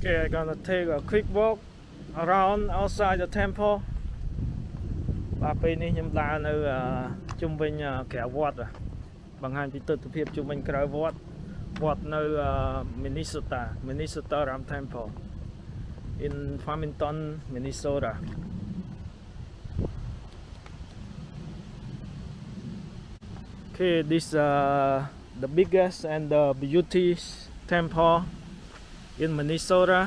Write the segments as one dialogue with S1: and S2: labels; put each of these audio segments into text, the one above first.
S1: Okay, I'm gonna take a quick walk around outside the temple. Vàពេលនេះខ្ញុំដើរនៅជុំវិញក្រៅវត្តបង្ហាញពីទស្សនវិជ្ជាជុំវិញក្រៅវត្តនៅ Minnesota Ram Temple in Farmington, Minnesota. Okay, this the biggest and the beautiest temple in Minnesota.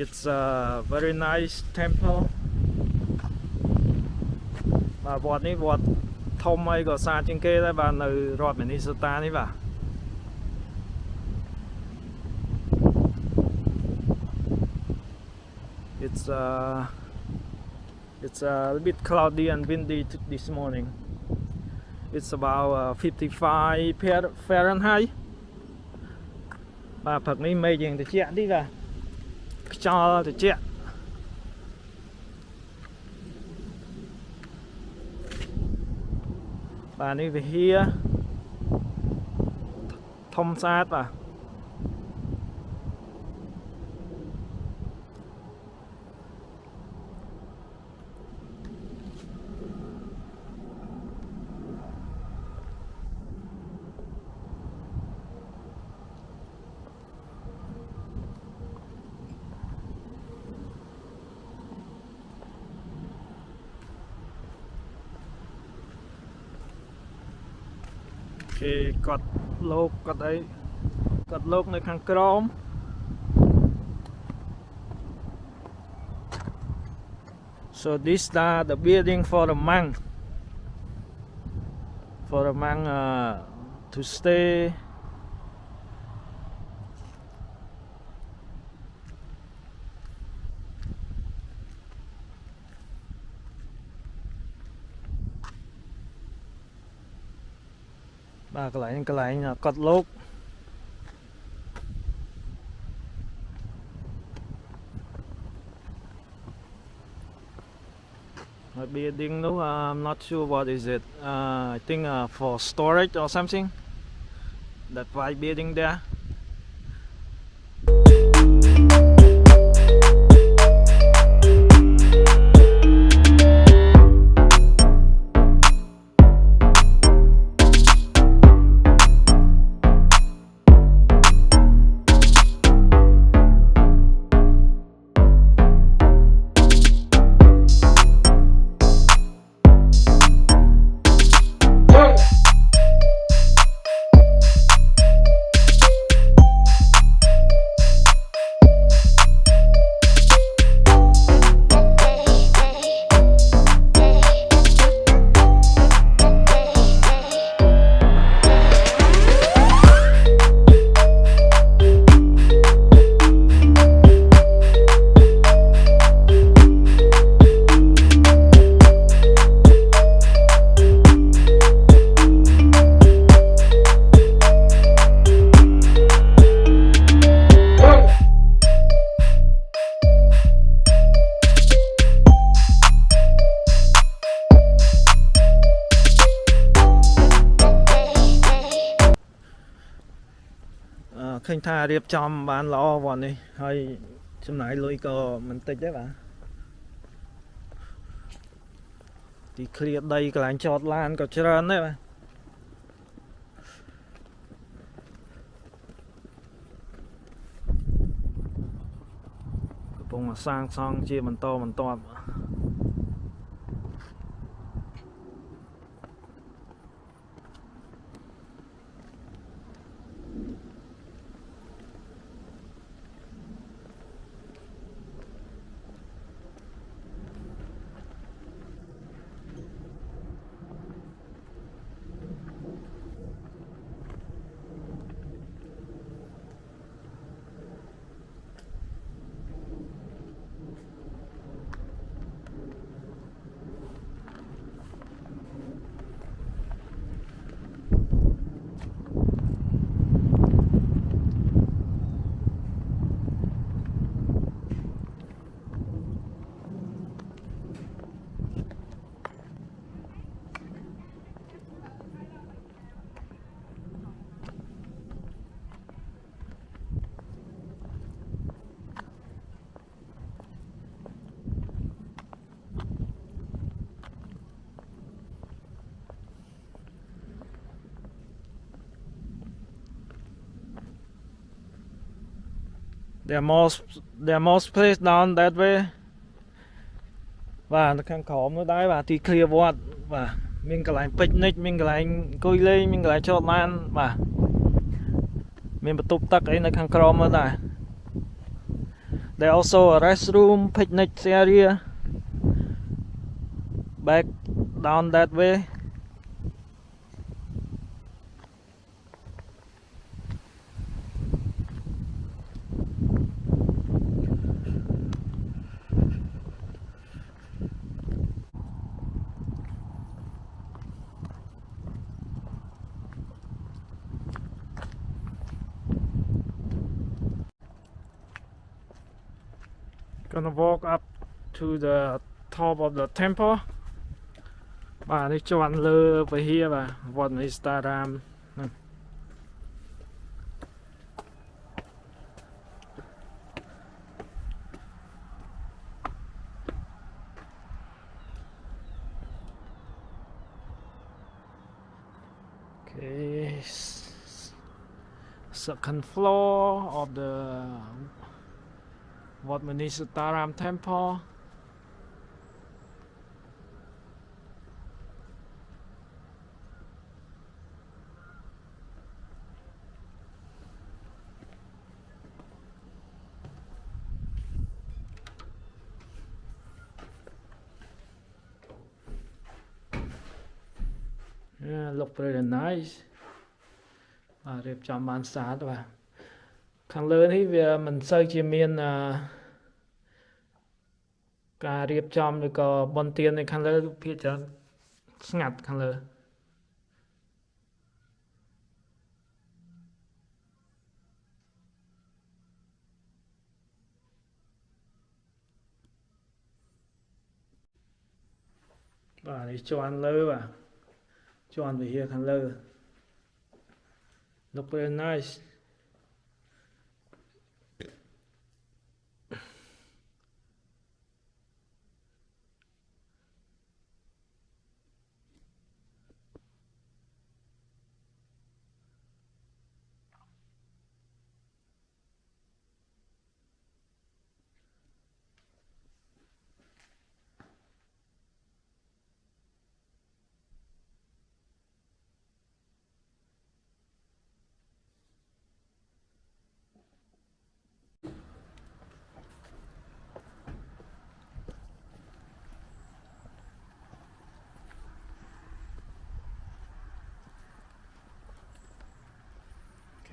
S1: It's a very nice temple. បាទវត្តនេះវត្តធំអីក៏ស្អាតជាងគេដែរបាទនៅរដ្ឋ Minnesota នេះបាទ It's a little bit cloudy and windy this morning. It's about 55 Fahrenheit. បាទព្រឹកនេះមេឃយើងត្រជាក់តិចបាទខ្យល់ត្រជាក់បាទនេះវិហារធំស្អាតបាទគេកត់លោកកត់អីកត់លោកនៅខាងក្រោមSo this are the building for the monk to stay. Ba cái lại cột lốp building no I'm not sure what is it I think for storage or something that white building there. Khanh tha điệp chom bán lo vòn đi hơi trong này lôi cờ mình tịch đấy bạn thì clear đây cái lạnh chọt lan có trơn đấy bạn cái bông mà sang xong chia mình to there are most place down that way បាទនៅខាងក្រោមនោះដែរបាទទីឃ្លាវត្តបាទមានកន្លែង picnic មានកន្លែងអង្គុយលេងមានកន្លែងចតឡានបាទមានបន្ទប់ទឹកអីនៅខាងក្រោមនោះដែរ There also a restroom picnic area back down that way Gonna walk up to the top of the temple បាទនេះជាន់លើពហិយបាទវត្តនៃស្តារាមហ្នឹង Okay, second floor of the Wat Manisitaram Temple. Yeah, look pretty nice. រៀបចំបានស្អាតបាទខាងលើនេះវាមិនសូវជាមានការរៀបចំឬក៏បន្ទាននៅខាងលើភាគច្រើនស្ងាត់ខាងលើបាទនេះជាន់លើបាទជាន់វិហារខាងលើ Look very nice.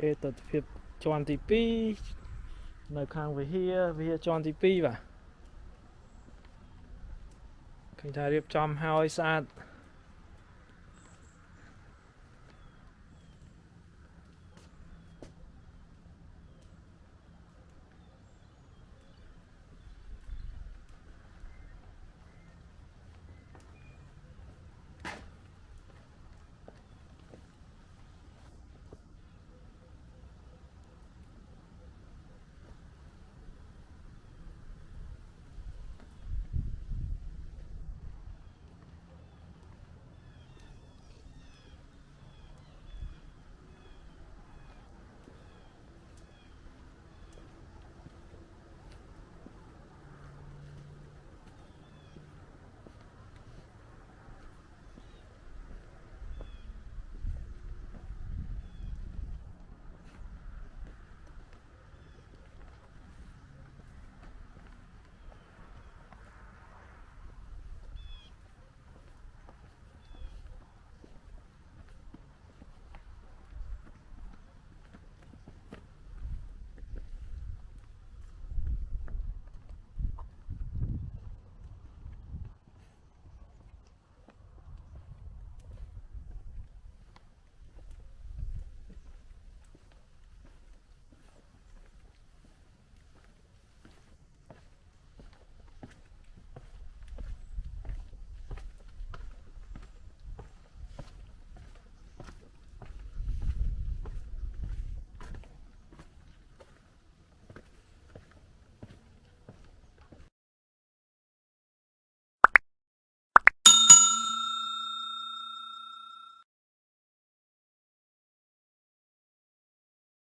S1: Okay, ទស្សនភាពជាន់ទី2នៅខាងវិហារជាន់ទី2បាទឃើញថារៀបចំហើយស្អាត